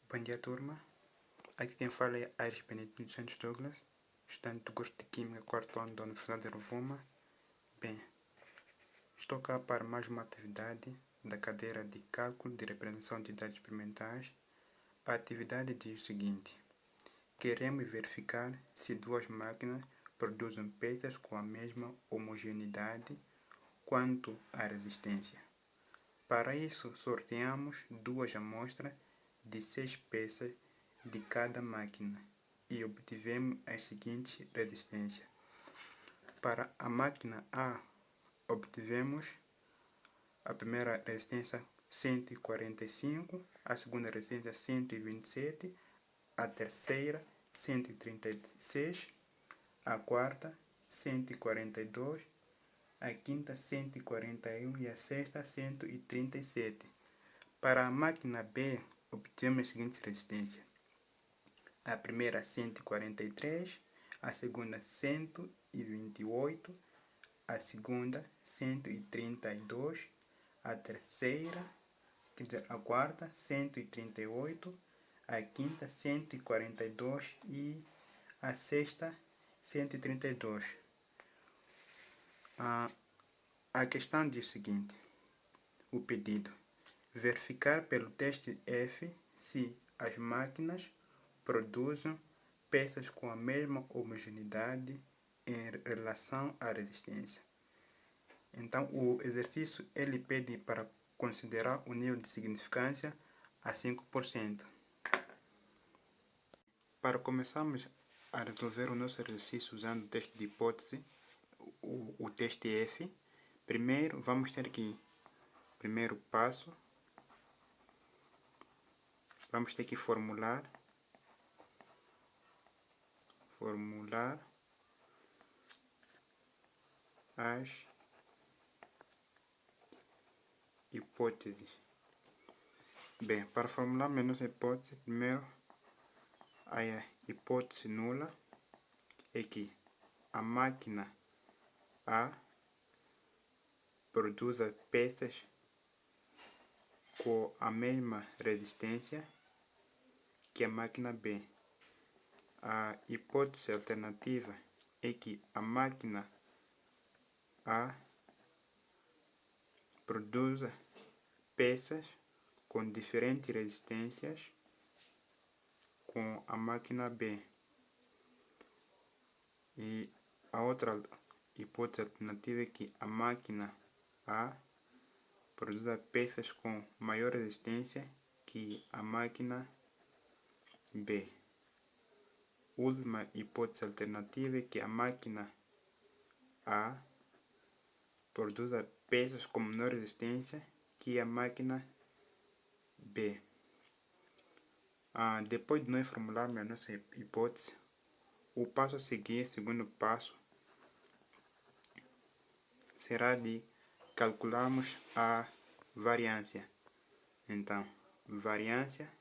Bom dia, turma. Aqui quem fala é Aires Benedito dos Santos Douglas, estudante do curso de Química, quarto ano da Universidade de Rovuma. Bem, estou cá para mais uma atividade da cadeira de Cálculo de Representação de Dados Experimentais. A atividade diz o seguinte: queremos verificar se duas máquinas produzem peças com a mesma homogeneidade quanto à resistência. Para isso, sorteamos duas amostras de 6 peças de cada máquina e obtivemos as seguintes resistências. Para a máquina A, obtivemos a primeira resistência 145, a segunda resistência 127, a terceira 136, a quarta 142, a quinta 141 e a sexta 137. Para a máquina B, obtivemos as seguintes resistências. A primeira 143, a segunda 128, a segunda 132, a terceira, a quarta 138, a quinta 142 e a sexta 132. A questão diz o seguinte: o pedido: verificar pelo teste F se as máquinas produzem peças com a mesma homogeneidade em relação à resistência. Então, o exercício ele pede para considerar o nível de significância a 5%. Para começarmos a resolver o nosso exercício usando o teste de hipótese, o teste F, primeiro vamos ter que, primeiro passo, vamos ter que formular as hipóteses. Bem, para formular a nossa hipótese, primeiro a hipótese nula é que a máquina A produz peças com a mesma resistência que a máquina B. A hipótese alternativa é que a máquina A produz peças com diferentes resistências com a máquina B. E a outra hipótese alternativa é que a máquina A produz peças com maior resistência que a máquina B. Última hipótese alternativa é que a máquina A produz peças com menor resistência que a máquina B. Depois de nós formularmos a nossa hipótese, o passo a seguir, segundo passo, será de calcularmos a variância. Então, variância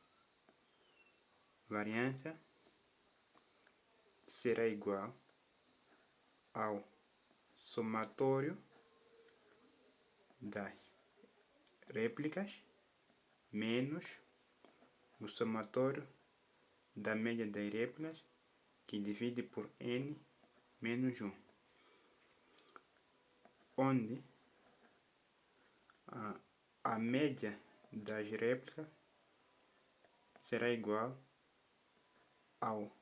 será igual ao somatório das réplicas menos o somatório da média das réplicas, que divide por n menos 1, onde a média das réplicas será igual ao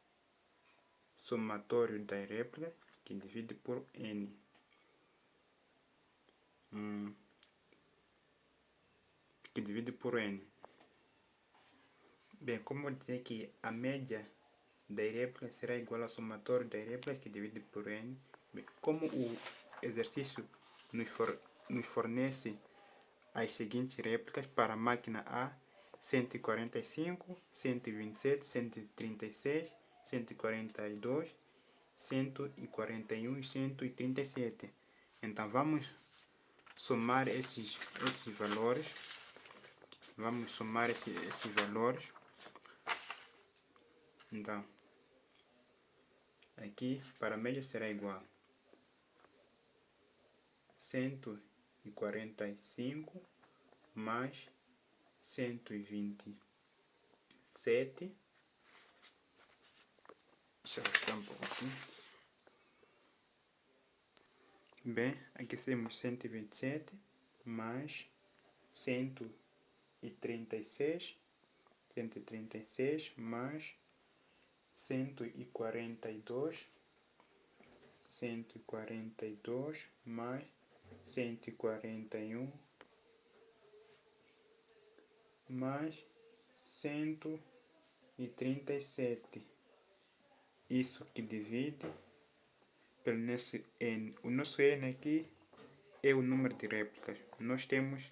somatório das réplicas, que divide por n. Que divide por n. Bem, como eu dizer que a média das réplicas será igual ao somatório das réplicas, que divide por n. Bem, como o exercício nos fornece as seguintes réplicas para a máquina A: 145, 127, 136, 142, 141 e 137. Então vamos somar esses valores. Vamos somar esses valores. Então, aqui para a média será igual 145 mais 127 127. Deixa eu arrastar um pouco aqui. Bem, aqui temos 127 mais 136 mais 142 mais 141 mais 137. Isso que divide pelo nosso N. O nosso N aqui é o número de réplicas. Nós temos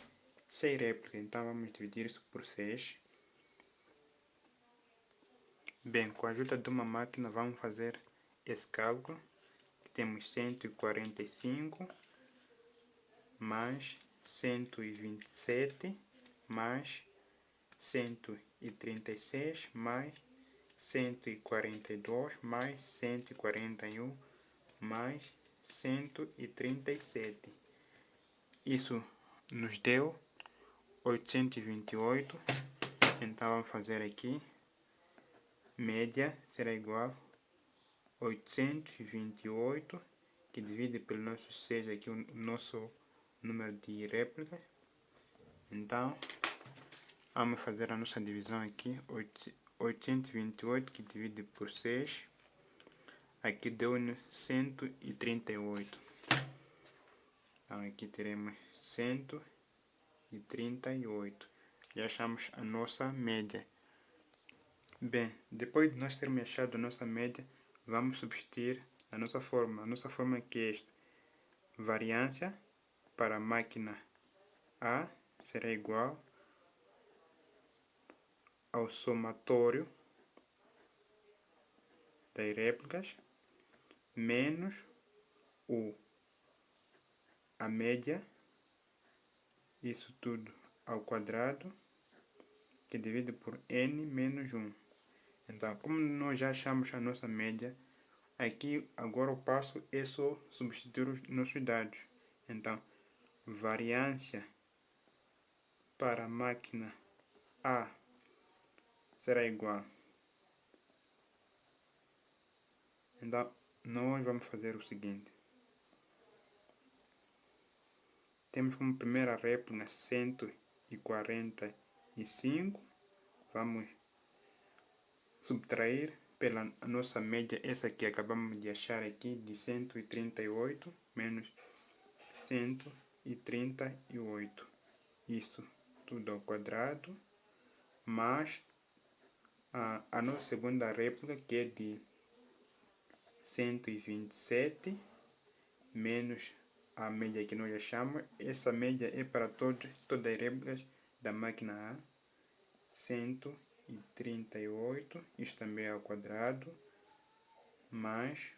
6 réplicas, então vamos dividir isso por 6. Bem, com a ajuda de uma máquina vamos fazer esse cálculo. Temos 145 mais 127 mais 136 mais 142 mais 141 mais 137. Isso nos deu 828. Então vamos fazer aqui. Média será igual a 828, que divide pelo nosso 6 aqui o nosso número de réplicas. Então, vamos fazer a nossa divisão aqui. 828 que divide por 6. Aqui deu-nos 138. Então, aqui teremos 138. Já achamos a nossa média. Bem, depois de nós termos achado a nossa média, vamos substituir a nossa fórmula. A nossa fórmula que é esta. Variância para a máquina A será igual ao somatório das réplicas menos a média, isso tudo ao quadrado, que divide por n menos 1. Então, como nós já achamos a nossa média, aqui agora o passo é só substituir os nossos dados. Então, variância para a máquina A será igual. Então, nós vamos fazer o seguinte. Temos como primeira réplica 145. Vamos subtrair pela nossa média, essa que acabamos de achar aqui, de 138 menos 138. Isso tudo ao quadrado, mais a nossa segunda réplica, que é de 127 menos a média que nós achamos. Essa média é para todas as réplicas da máquina A. 138, isto também é ao quadrado, mais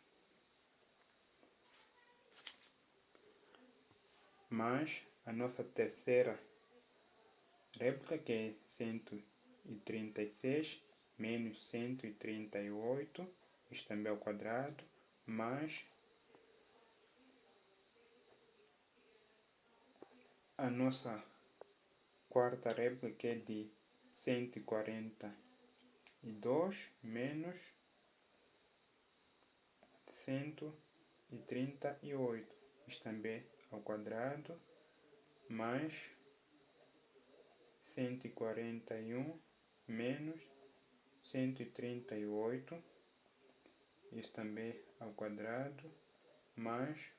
a nossa terceira réplica, que é 136 menos 138, isto também é ao quadrado, mais a nossa quarta réplica, que é de 142 menos 138, isto também ao quadrado, mais 141 menos 138, isso também ao quadrado, mais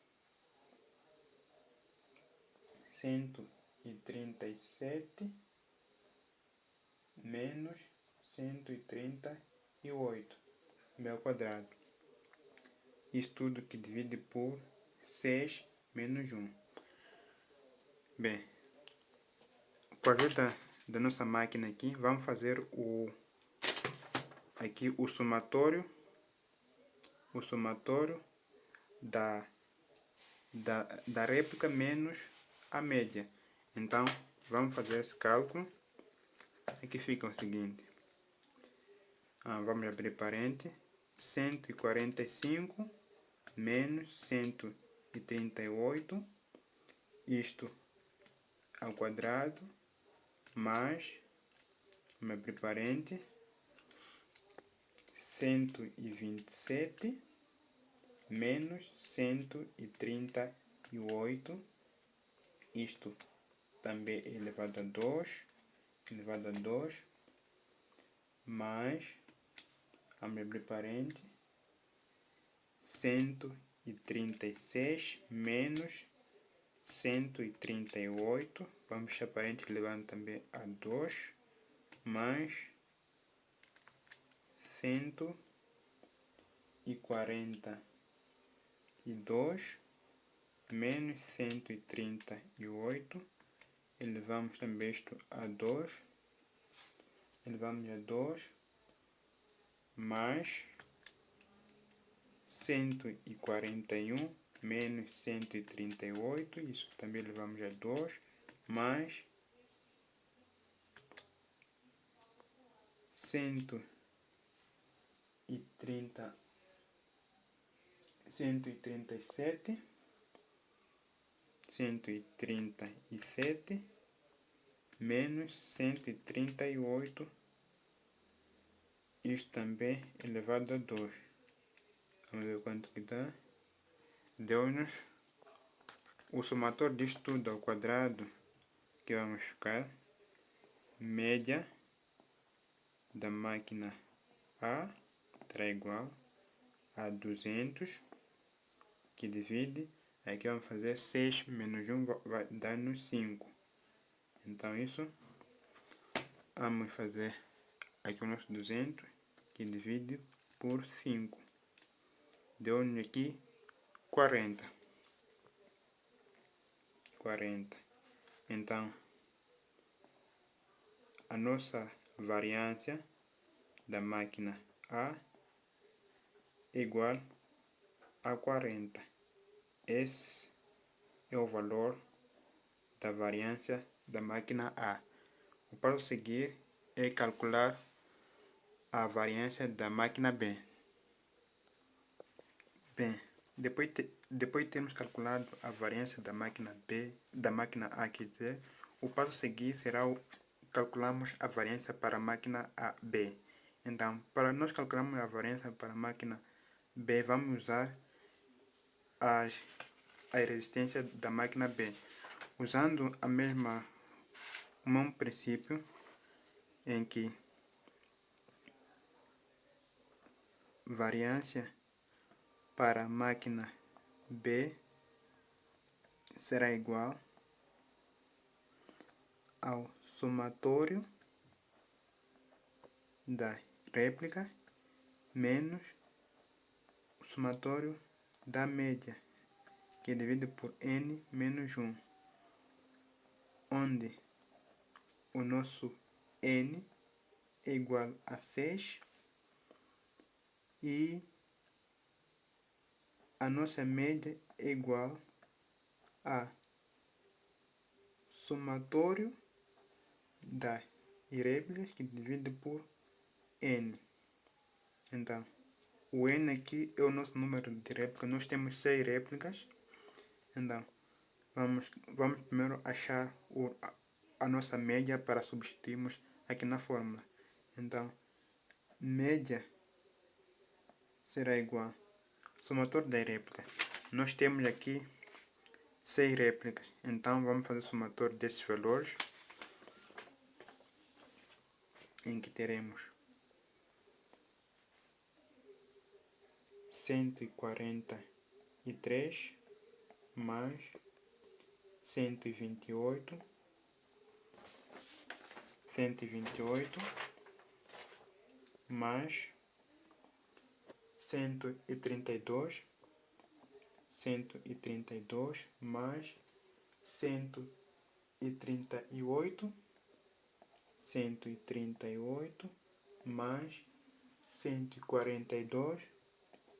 137 menos 138, bem ao quadrado. Isso tudo que divide por 6 menos 1. Bem, com a ajuda da nossa máquina aqui, vamos fazer o somatório da réplica menos a média. Então, vamos fazer esse cálculo. Aqui fica o seguinte. Vamos abrir parênteses. 145 menos 138, isto ao quadrado, mais, vamos abrir parênteses, 127 menos 138, isto também é elevado a 2, mais, vamos abrir parênteses, 136 menos 138, vamos fechar parênteses levando também a 2, mais 142 menos 138, elevamos também isto a 2, elevamos a 2, mais 141 menos 138, isso também elevamos a 2, mais 137 menos 138, isto também elevado a 2. Vamos ver quanto que dá. Deu-nos o somatório disto tudo ao quadrado, que vamos ficar média da máquina A será igual a 200, que divide, aqui vamos fazer 6 menos 1 vai dar-nos 5. Então isso, vamos fazer aqui o nosso 200, que divide por 5. Deu-nos aqui 40. Então, a nossa variância da máquina A é igual a 40. Esse é o valor da variância da máquina A. O passo a seguir é calcular a variância da máquina B. Bem, depois de termos calculado a variância da máquina B, da máquina A, quer dizer, o passo a seguir será calcularmos a variância para a máquina B. Então, para nós calcularmos a variância para a máquina B, vamos usar a resistência da máquina B. Usando o mesmo princípio em que variância para a máquina B será igual ao somatório da réplica menos o somatório da média, que é dividido por n menos 1, onde o nosso n é igual a 6 e a nossa média é igual a somatório das réplicas, que divide por n. Então, o n aqui é o nosso número de réplicas. Nós temos 6 réplicas. Então, vamos primeiro achar a nossa média para substituirmos aqui na fórmula. Então, média será igual ao somatório da réplica. Nós temos aqui 6 réplicas. Então, vamos fazer o somatório desses valores, em que teremos 143 mais 128 mais 132 mais 138 mais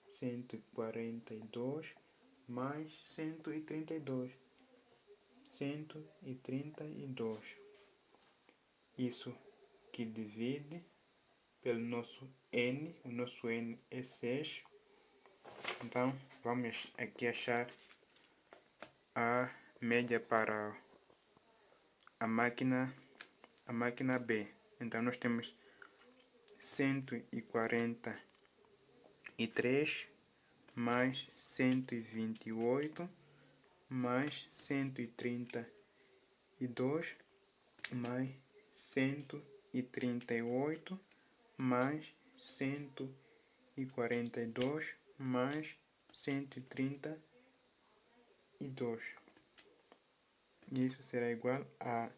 142 mais 132. Isso que divide pelo nosso n, o nosso n é 6. Então, vamos aqui achar a média para a máquina B. Então, nós temos 143 133 mais 128 mais 132 mais 138 mais 142 mais 132. Isso será igual a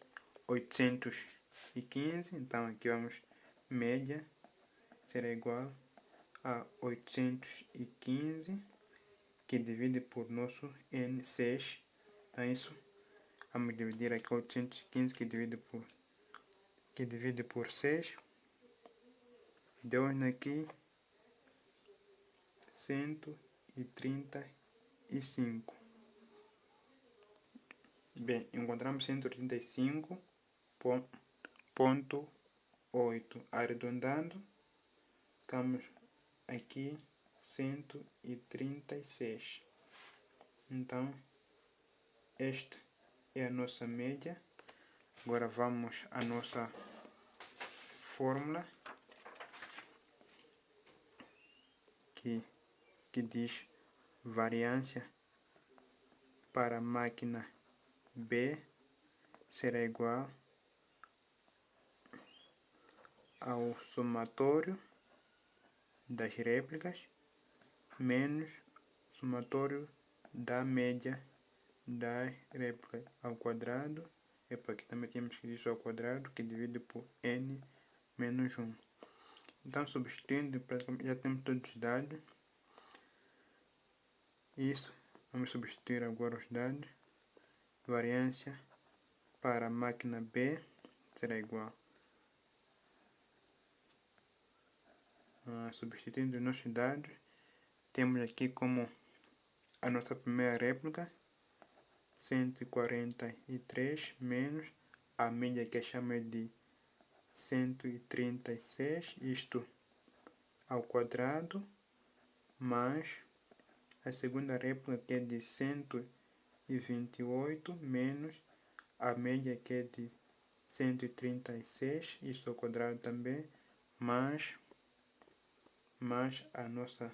815. Então aqui vamos, média será igual a 815, que divide por nosso N6. Então isso, vamos dividir aqui 815 que divide por 6. Deu aqui 135. Bem, encontramos 135,8. Arredondando, ficamos aqui 136. Então, esta é a nossa média. Agora vamos à nossa fórmula que diz variância para a máquina B será igual ao somatório das réplicas menos somatório da média das réplicas ao quadrado. E para aqui também temos que isso ao quadrado, que divide por n menos 1. Então, substituindo, já temos todos os dados. Isso, vamos substituir agora os dados. Variância para a máquina B será igual substituindo os nossos dados, temos aqui como a nossa primeira réplica 143 menos a média que chama de 136, isto ao quadrado, mais a segunda réplica que é de 128 menos a média que é de 136, isto ao quadrado também, mais a nossa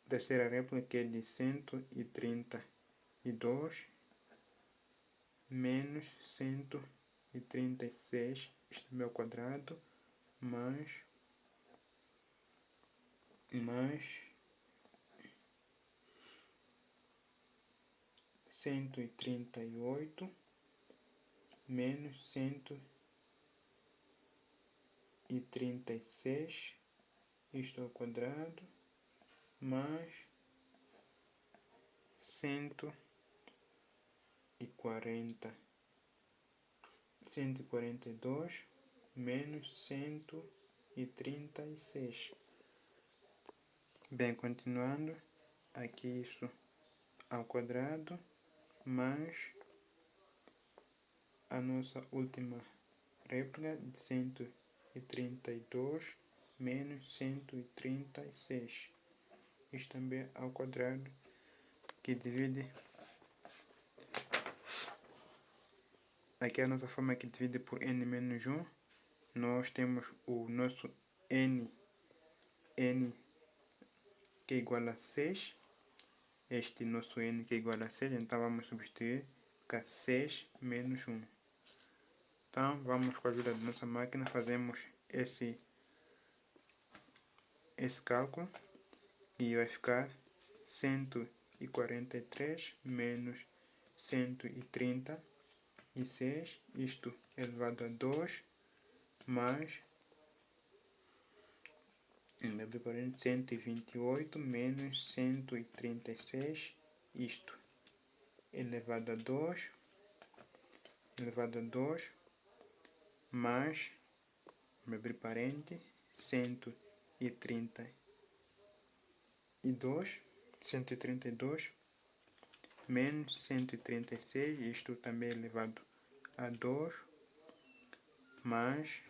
terceira réplica que é de 132 menos 136, isto é ao quadrado, mais 138 menos 136, isto ao quadrado, mais 142 menos 136. Bem, continuando, aqui isso ao quadrado, mais a nossa última réplica de 132 menos 136. Isto também ao quadrado, que divide. Aqui é a nossa forma que divide por n menos 1. Nós temos o nosso n que é igual a 6. Este nosso n que é igual a 6. Então vamos substituir para 6 menos 1. Então vamos, com a ajuda da nossa máquina, fazemos esse cálculo e vai ficar 143 menos 136, isto elevado a 2, mais 128 menos 136, isto elevado a 2, mais, vamos abrir parênteses, 132 menos 136, isto também elevado a 2, mais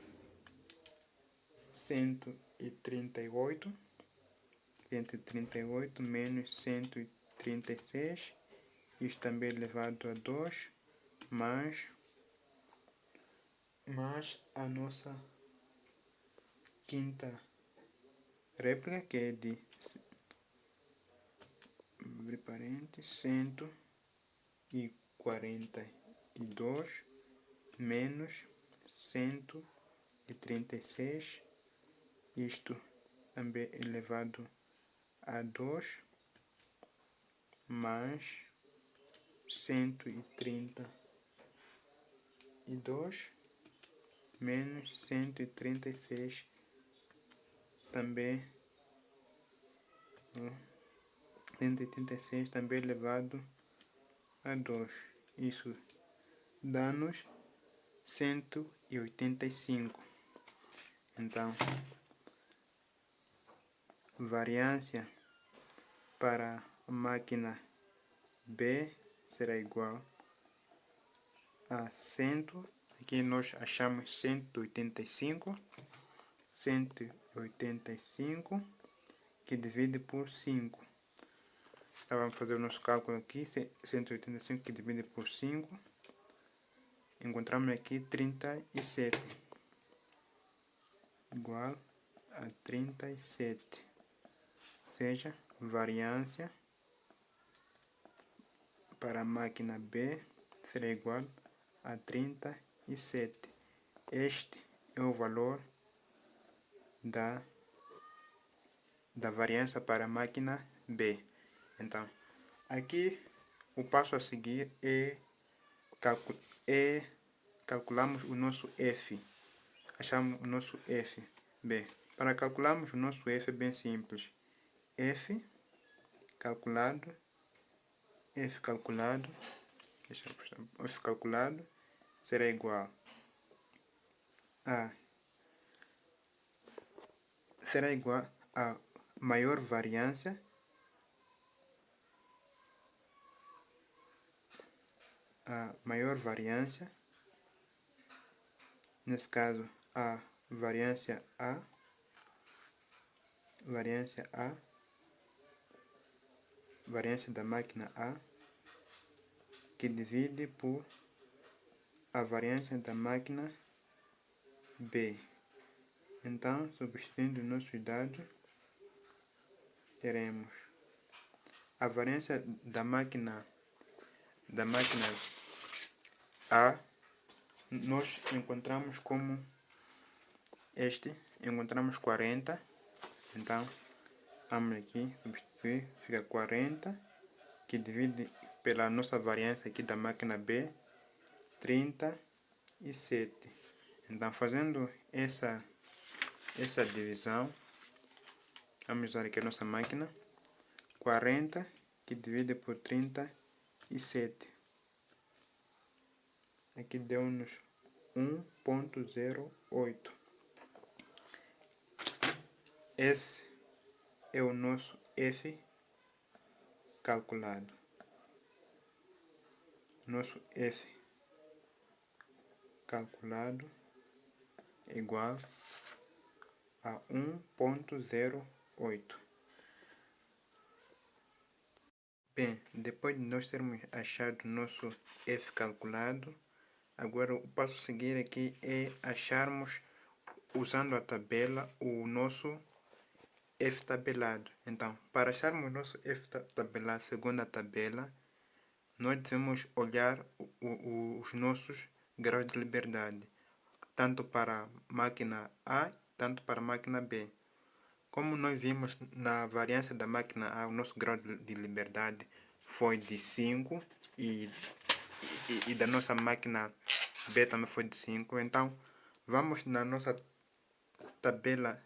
138 menos 136, isto também elevado a 2, mais a nossa quinta réplica, que é de abre parênteses, 142 menos 136, isto também elevado a 2, mais 132 menos 136 também 186 também elevado a 2. Isso dá-nos 185. Então, variância para a máquina B será igual a 100. Aqui nós achamos 185 que divide por 5. Então vamos fazer o nosso cálculo aqui. 185 que divide por 5. Encontramos aqui 37. Igual a 37. Ou seja, variância para a máquina B será igual a 37. Este é o valor da variância para a máquina B. Então, aqui o passo a seguir é calcularmos o nosso F. Achamos o nosso F. B. Para calcularmos o nosso F é bem simples. F calculado será igual a maior variância nesse caso a variância da máquina A, que divide por a variância da máquina B. Então, substituindo nossos dados, teremos a variância da máquina A, nós encontramos como encontramos 40. Então, vamos aqui substituir, fica 40, que divide pela nossa variância aqui da máquina B, 37. Então, fazendo essa divisão, vamos usar aqui a nossa máquina, 40 que divide por 37. Aqui deu-nos 1.08. Esse é o nosso F calculado. Nosso F calculado é igual a 1.08. Bem, depois de nós termos achado o nosso F calculado, agora o passo a seguir aqui é acharmos, usando a tabela, o nosso F tabelado. Então, para acharmos o nosso F tabelado segundo a tabela, nós devemos olhar os nossos graus de liberdade, tanto para a máquina A, tanto para a máquina B. Como nós vimos na variância da máquina A, o nosso grau de liberdade foi de 5 e da nossa máquina B também foi de 5. Então, vamos na nossa tabela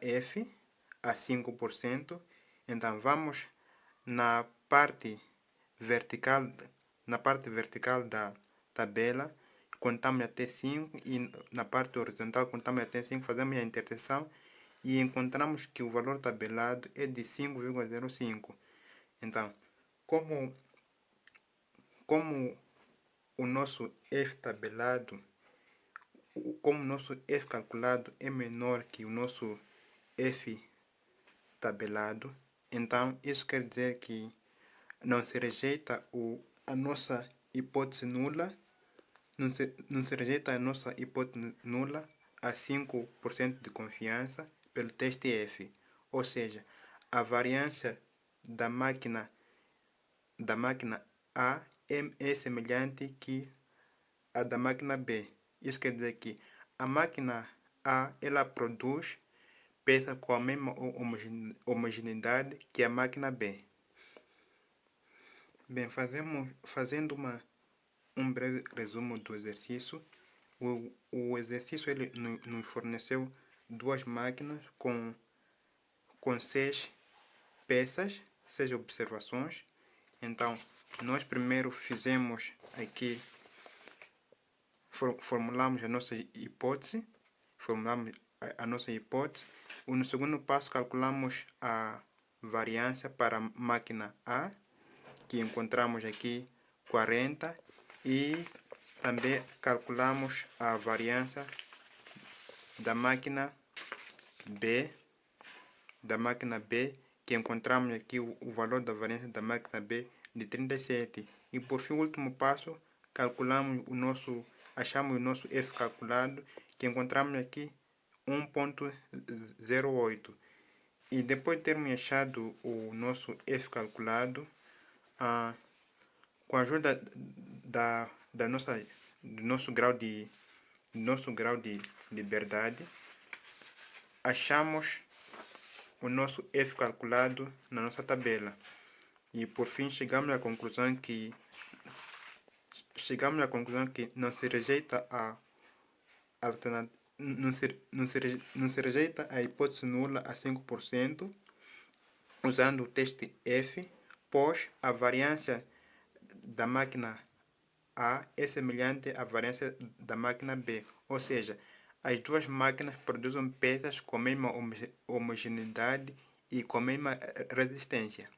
F a 5%. Então, vamos na parte vertical da tabela, contamos até 5, e na parte horizontal contamos até 5, fazemos a interseção e encontramos que o valor tabelado é de 5,05. Então, como o nosso F tabelado, como o nosso F calculado é menor que o nosso F tabelado, então isso quer dizer que não se rejeita a nossa hipótese nula, não se rejeita a nossa hipótese nula a 5% de confiança pelo teste F, ou seja, a variância da máquina A é semelhante que a da máquina B. Isso quer dizer que a máquina A ela produz peças com a mesma homogeneidade que a máquina B. Bem, fazendo um breve resumo do exercício. O exercício ele nos forneceu duas máquinas com 6 peças, 6 observações. Então, nós primeiro fizemos aqui, formulamos a nossa hipótese, No segundo passo, calculamos a variância para a máquina A, que encontramos aqui 40, e também calculamos a variância da máquina B, que encontramos aqui o valor da variância da máquina B de 37. E por fim, o último passo, achamos o nosso F calculado, que encontramos aqui 1,08. E depois de termos achado o nosso F calculado, com a ajuda do nosso grau de liberdade, achamos o nosso F calculado na nossa tabela. E por fim chegamos à conclusão que não se rejeita não se rejeita a hipótese nula a 5% usando o teste F, pois a variância da máquina A é semelhante à variância da máquina B, ou seja, as duas máquinas produzem peças com a mesma homogeneidade e com a mesma resistência.